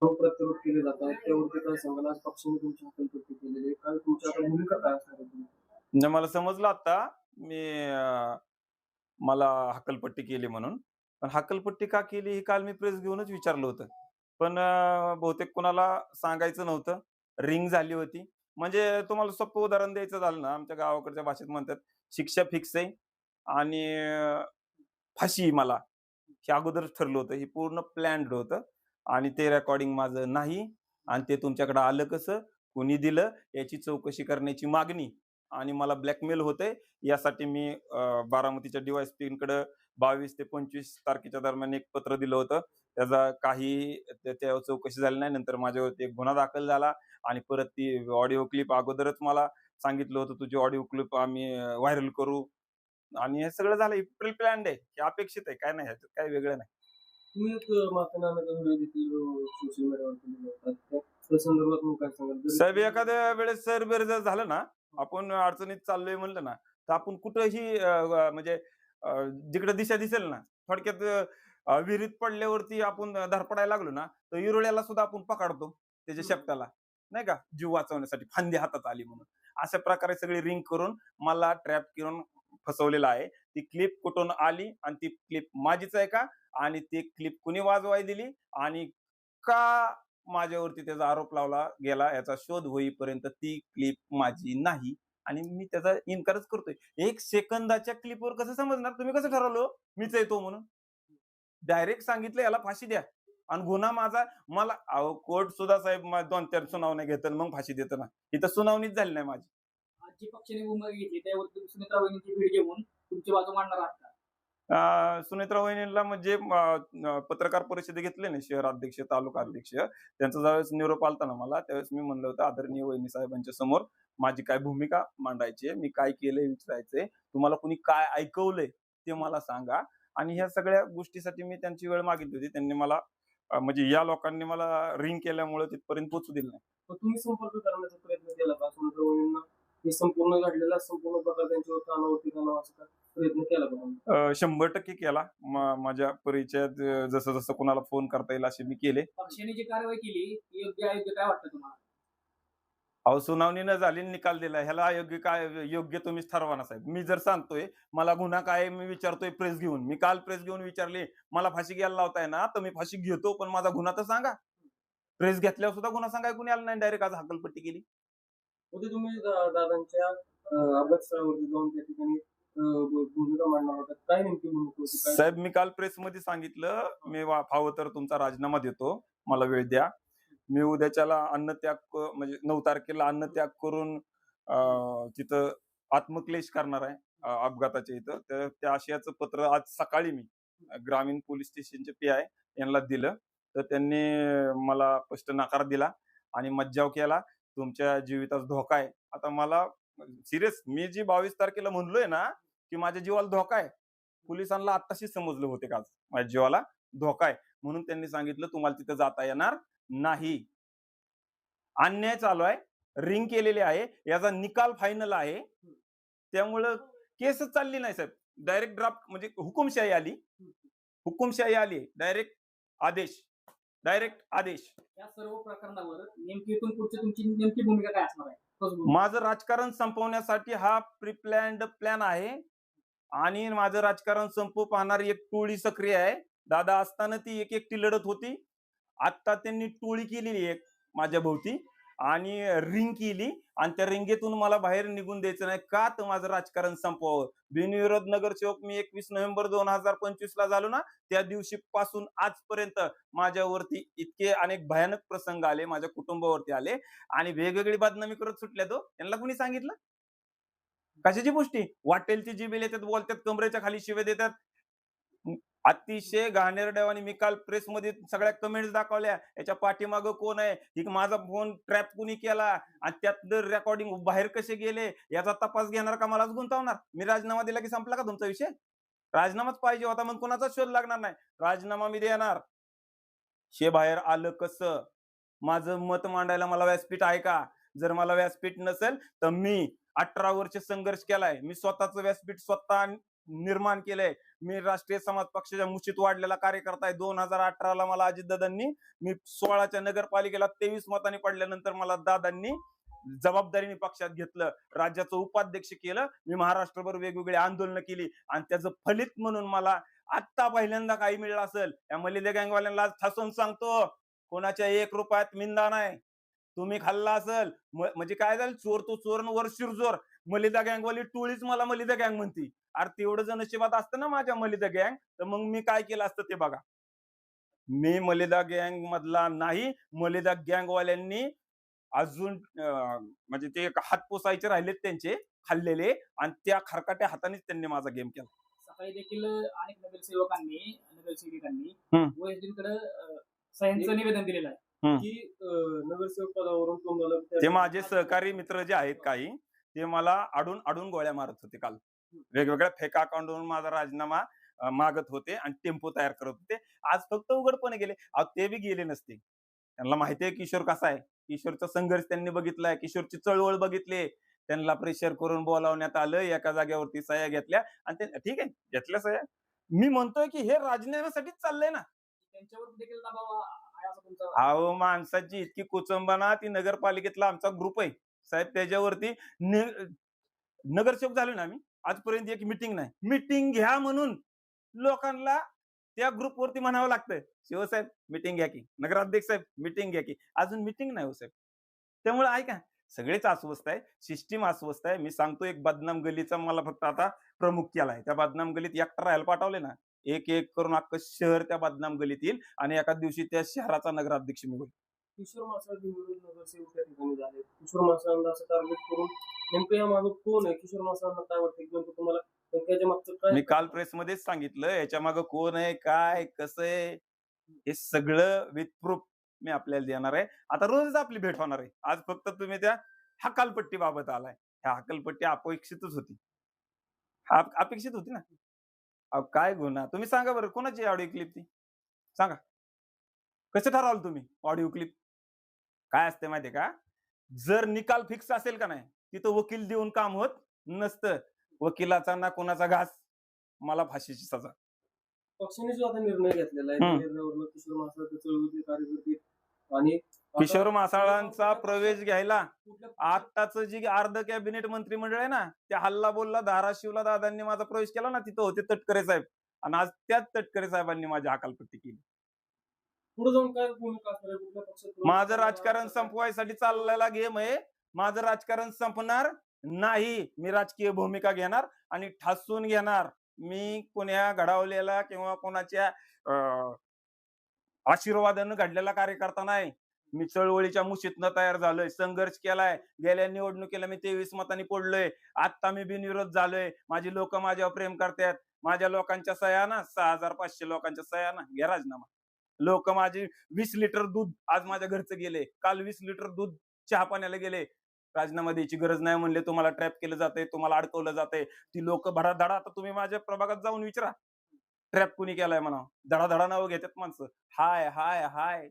प्रत्यारोप केले जातात त्यावरती काय सांगाल? आज पक्षाने तुमची हकालपट्टी केलेली आहे. काय तुमची आता भूमिका काय असणार आहे? नाही मला समजलं आता. मी मला हक्कलपट्टी केली म्हणून. पण हक्कलपट्टी का केली हे काल मी प्रेस घेऊनच विचारलं होतं. पण बहुतेक कुणाला सांगायचं नव्हतं. रिंग झाली होती. म्हणजे तुम्हाला सोपं उदाहरण द्यायचं झालं ना, आमच्या गावाकडच्या भाषेत म्हणतात, शिक्षा फिक्स आहे आणि फाशी मला. हे अगोदरच ठरलं होतं. हे पूर्ण प्लॅन्ड होतं आणि ते रेकॉर्डिंग माझं नाही आणि ते तुमच्याकडे आलं कसं? कुणी दिलं? याची चौकशी करण्याची मागणी आणि मला ब्लॅकमेल होतंय यासाठी मी बारामतीच्या डी-वाय-एस-पीकडे 22 ते 25 तारखेच्या दरम्यान एक पत्र दिलं होतं. त्याचा काही त्याच्यावर चौकशी झाली नाही. नंतर माझ्यावरती एक गुन्हा दाखल झाला आणि परत ती ऑडिओ क्लिप अगोदरच मला सांगितलं होतं, तुझी ऑडिओ क्लिप आम्ही व्हायरल करू आणि हे सगळं झालं. प्री प्लॅन्ड आहे. हे अपेक्षित आहे. काय नाही ह्याच्यात काही वेगळं नाही. तुम्ही एक माफी नाम्याचा व्हिडिओ देखील सोशल मीडियावरती दिला होता. त्या संदर्भात मग काय सांगाल? साहेब एखाद्या वेळेस सैरभैर जर झालं ना, आपण अडचणीत चाललोय म्हणलं ना, तर आपण कुठंही म्हणजे अ, जिकडे दिशा दिसेल ना, थोडक्यात विहिरीत पडल्यावरती आपण धडपडायला लागलो ना, तर इरुळ्याला सुद्धा आपण पकडतो त्याच्या शेपटाला, नाही का? जीव वाचवण्यासाठी फांदी हातात आली म्हणून. अशा प्रकारे सगळी रिंग करून मला ट्रॅप करून फसवलेलं आहे. ती क्लिप कुठून आली आणि ती क्लिप माझीच आहे का? आणि ती क्लिप कुणी वाजवाय दिली आणि का माझ्यावरती त्याचा आरोप लावला गेला याचा शोध होईपर्यंत ती क्लिप माझी नाही आणि मी त्याचा इन्कारच करतोय. 1 सेकंदाच्या क्लिपवर कसं समजणार? तुम्ही कसं ठरवलं हो? मीच आहे तो म्हणून? डायरेक्ट सांगितलं याला फाशी द्या आणि गुन्हा माझा मला अहो कोर्ट सुद्धा साहेब 2-4 सुनावण्या घेतं आणि मग फाशी देतं ना. इथं सुनावणीच झाली नाही माझी. आज जी पक्षाने भूमिका घेतली त्यावर तुम्ही सुनेत्रा वहिनींची भेट घेऊन तुमची बाजू मांडणार आहात का? सुनेत्रा वहिनींना म्हणजे पत्रकार परिषदे घेतले ना शहर अध्यक्ष, तालुका अध्यक्ष, त्यांचा ज्यावेळेस निरोप आलता ना मला, त्यावेळेस मी म्हणलं होतं, आदरणीय वहिनी साहेबांच्या समोर माझी काय भूमिका मांडायची आहे, मी काय केलंय विचारायचंय, तुम्हाला कुणी काय ऐकवलंय ते मला सांगा. आणि ह्या सगळ्या गोष्टीसाठी मी त्यांची वेळ मागितली होती. त्यांनी मला म्हणजे या लोकांनी मला रिंग केल्यामुळे तिथपर्यंत पोहोचू दिलं नाही. मग तुम्ही संपर्क करण्याचा प्रयत्न केला का? सुनीता वहिनींना हे संपूर्ण घडलेला संपूर्ण प्रकार त्यांच्यावर कानावरती घालावा असा प्रयत्न केला का तुम्ही? 100% केला. माझ्या परिचयात जसं-जसं कोणाला फोन करता येईल असे मी केले. पक्षाने जी कारवाई केली ती योग्य अयोग्य काय वाटतं तुम्हाला? अहो, सुनावणी न झाली आणि निकाल दिला. ह्याला अयोग्य काय योग्य तुम्हीच ठरवा ना साहेब. मी जर सांगतोय, मला गुन्हा काय आहे मी विचारतोय प्रेस घेऊन. मी काल प्रेस घेऊन विचारली, मला फाशी घ्यायला लावताय ना, तर मी फाशी घेतो, पण माझा गुन्हा तर सांगा. प्रेस घेतल्यावर सुद्धा गुन्हा सांगायला कुणी आलं नाही. डायरेक्ट आज हकालपट्टी केली. होते तुम्ही दादांच्या अभ्यासस्थळावरती जाऊन त्या ठिकाणी भूमिका मांडणार होता. काय नेमकी भूमिका होती? काय साहेब मी काल प्रेसमध्ये सांगितलं, मी फावं तर तुमचा राजीनामा देतो. मला वेळ द्या. मी उद्याच्याला अन्नत्याग म्हणजे 9 तारखेला अन्नत्याग करून तिथं आत्मक्लेश करणार आहे अपघाताच्या इथं. तर त्या आशयाचं पत्र आज सकाळी मी ग्रामीण पोलीस स्टेशनचे पी-आय यांना दिलं. तर त्यांनी मला स्पष्ट नकार दिला आणि मज्जाव केला. तुमच्या जीवितास धोका आहे. आता मला सीरियस मी जी 22 तारखेला म्हणलोय ना, की माझ्या जीवाला धोका आहे. पोलिसांना आत्ताशीच समजलं बहुतेक आज. माझ्या जीवाला धोका आहे. म्हणून त्यांनी सांगितलं तुम्हाला तिथं जाता येणार नाही. अन्याय चालू आहे. रिंग केलेली आहे. याचा निकाल फायनल आहे. त्यामुळं केसच चालली नाही साहेब. डायरेक्ट ड्राफ्ट म्हणजे हुकुमशाही आली. हुकुमशाही आली. डायरेक्ट आदेश. डायरेक्ट आदेश. या सर्व प्रकरणावर नेमकी इथून पुढची तुमची नेमकी भूमिका काय असणार आहे? ठोस भूमिका. माझं राजकारण संपवण्यासाठी हा प्लॅन आहे आणि माझं राजकारण संपू पाहणारी एक टोळी सक्रिय आहे. दादा असताना ती एक एकटी लढत होती. आता त्यांनी टोळी केलेली एक माझ्या भोवती आणि रिंग केली आणि त्या रिंगेतून मला बाहेर निघून द्यायचं नाही. का? तर माझं राजकारण संपवावं. बिनविरोध नगरसेवक मी 21 नोव्हेंबर 2025 ला झालो ना, त्या दिवशीपासून आजपर्यंत माझ्यावरती इतके अनेक भयानक प्रसंग आले, माझ्या कुटुंबावरती आले आणि वेगवेगळी बदनामी करत सुटल्यात हो. यांना कोणी सांगितलं? कशाची पुष्टी? वाटेल ती जीभ येतात बोलतात, कमरेच्या खाली शिव्या देतात. अतिशय घाणेरड्यावानी मी काल प्रेसमध्ये सगळ्या कमेंट्स दाखवल्या. याच्या पाठीमागं कोण आहे? ही माझा फोन ट्रॅप कुणी केला? आणि त्यातलं रेकॉर्डिंग बाहेर कसे गेले? याचा तपास घेणार का मलाच गुंतवणार? मी राजीनामा दिला की संपला का तुमचा विषय? राजीनामाच पाहिजे होता मग कोणाचाच शोध लागणार नाही. राजीनामा मी देणार. हे बाहेर आलं कसं? माझं मत मांडायला मला व्यासपीठ आहे का? जर मला व्यासपीठ नसेल तर मी 18 वर्ष संघर्ष केलाय. मी स्वतःचं व्यासपीठ स्वतः निर्माण केलंय. मी राष्ट्रीय समाज पक्षाच्या मुशीत वाढलेला कार्यकर्ता आहे. 2018ला मला अजितदादांनी, मी 16च्या नगरपालिकेला 23 मतांनी पडल्यानंतर मला दादांनी जबाबदारीने पक्षात घेतलं, राज्याचं उपाध्यक्ष केलं. मी महाराष्ट्रभर वेगवेगळी आंदोलनं केली आणि त्याचं फलित म्हणून मला आत्ता पहिल्यांदा काही मिळलं असेल. या मलिदा गँगवाल्यांना आज ठासून सांगतो, कोणाच्या 1 रुपयात मिंदा नाही. तुम्ही खाल्ला असेल म्हणजे काय झालं, चोर तो चोर वर शिरजोर. मलिदा गँगवाली टोळीच मला मलिदा गँग म्हणती. अरे तेवढं जर नशिबात असतं ना माझ्या मलिदा गँग, तर मग मी काय केलं असतं ते बघा. मी मलिदा गँग मधला नाही. मलिदा गँगवाल्यांनी अजून म्हणजे ते हात पुसायचे राहिलेत त्यांचे खाल्लेले, आणि त्या खरकाट्या हातानेच त्यांनी माझा गेम केला. सकाळी देखील अनेक नगरसेविकांनी हम्म. OSD-कडे सह्यांचं निवेदन दिलेलं आहे. की नगरसेवक पदावरून तुम्हाला ते माझे सहकारी मित्र जे आहेत काही, ते मला आडून गोळ्या मारत होते काल. वेगवेगळ्या फेक अकाउंटवरून माझा राजीनामा मागत होते आणि टेम्पो तयार करत होते. आज फक्त उघडपणे गेले. अहो ते बी गेले नसते. त्यांना माहिती आहे किशोर कसा आहे. किशोरचा संघर्ष त्यांनी बघितलाय, किशोरची चळवळ बघितली. त्यांना प्रेशर करून बोलावण्यात आलं, एका जागेवरती सह्या घेतल्या आणि ते ठीक आहे घेतल्या सह्या. मी म्हणतोय की हे राजीनाम्यासाठीच चाललंय ना. त्यांच्यावर देखील दबाव आहे असं तुमचं. अहो माणसाची इतकी कुचंबना, ती नगरपालिकेतला आमचा ग्रुप आहे साहेब, त्याच्यावरती नगरसेवक झालो ना आम्ही. आजपर्यंत एक मिटिंग नाही. मिटिंग घ्या म्हणून लोकांना त्या ग्रुपवरती म्हणावं लागतंय, शिवसाहेब मिटिंग घ्या की, नगराध्यक्ष साहेब मिटिंग घ्या की. अजून मिटिंग नाही हो साहेब. त्यामुळे ऐका, सगळेच अस्वस्थ आहे, सिस्टीम अस्वस्थ आहे. मी सांगतो, एक बदनाम गलीचा मला फक्त आता प्रमुख केलाय. त्या बदनाम गलीत एकटा राहायला पाठवले ना, एक एक करून अख्खं शहर त्या बदनाम गलीत येईल आणि एका दिवशी त्या शहराचा नगराध्यक्ष मी होईल. किशोर मासाळ बिनविरोध नगरसेवक त्या ठिकाणी झाले. किशोर मासाळांना असं टार्गेट करून नेमकं या मागे कोण आहे? किशोर मासाळांना काय वाटतं, नेमकं तुम्हाला त्याच्या मागचं काय? मी काल प्रेसमध्येच सांगितलं, याच्या मागे कोण आहे, काय कसं आहे, हे सगळं विथ प्रूफ मी आपल्याला देणार आहे. आता रोजच आपली भेट होणार आहे. आज फक्त तुम्ही त्या हकालपट्टी बाबत आलाय. ह्या हकालपट्टी अपेक्षितच होती. अपेक्षित होती ना. अहो काय गुन्हा, तुम्ही सांगा बरं, कोणाची ऑडिओ क्लिप ती सांगा. कसं ठरवाल तुम्ही ऑडिओ क्लिप? काय असते माहितीये का, जर निकाल फिक्स असेल का नाही, तिथं वकील देऊन काम होत नसतं. वकिलाचा ना कोणाचा घास, मला फाशीची सजा. पक्षाने जो आता निर्णय घेतलेला आहे, त्या निर्णयावरून किशोर मासाळ चळवळीतले कार्यकर्ते आणि किशोर मासाळांचा प्रवेश घ्यायला आत्ताच जी अर्ध कॅबिनेट मंत्रिमंडळ आहे ना, त्या हल्ला बोलला धाराशिवला दादांनी माझा प्रवेश केला ना, तिथं होते तटकरे साहेब, आणि आज त्याच तटकरे साहेबांनी माझी हकालपट्टी केली. पुढे जाऊन काय भूमिका असणार आहे, कुठल्या पक्षात? माझं राजकारण संपवायसाठी चाललेला गेम आहे. माझं राजकारण संपणार नाही. मी राजकीय भूमिका घेणार आणि ठासून घेणार. मी कोण्या घडवलेला किंवा कोणाच्या आशीर्वादानं घडलेला कार्यकर्ता नाही. मी चळवळीच्या मुशीतनं तयार झालोय, संघर्ष केलाय. गेल्या निवडणुकीला मी 23 मतांनी पडलोय. आता मी बिनविरोध झालोय. माझी लोक माझ्यावर प्रेम करतात. माझ्या लोकांच्या सह्या ना, 6500 लोकांच्या सह्या ना, घ्या राजीनामा. लोक माझी 20 लिटर दूध आज माझ्या घरचं गेले. काल 20 लिटर दूध चहा पाण्याला गेले. राजीनामा द्यायची गरज नाही म्हणले, तुम्हाला ट्रॅप केलं जातंय, तुम्हाला अडकवलं जातंय. ती लोक धडाधडा, आता तुम्ही माझ्या प्रभागात जाऊन विचारा, ट्रॅप कुणी केलाय म्हणा, धडाधडा नावं घेतात माणसं. हाय हाय हाय.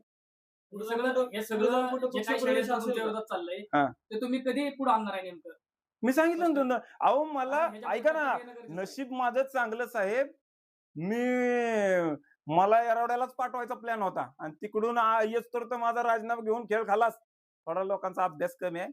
हे सगळं जे काही षडयंत्र तुमच्या विरोधात चाललंय, ते तुम्ही कधी पुढे आणणार आहे नेमकं? मी सांगितलं ना तुम्हाला. अहो मला ह्याच्या ऐका ना, पुढे नगरसेवक आहे. नशीब माझं चांगलं साहेब, मला एरवड्यालाच पाठवायचा प्लॅन होता आणि तिकडून येस तर माझा राजीनामा घेऊन खेळ खालास. थोडा लोकांचा अभ्यास कमी आहे.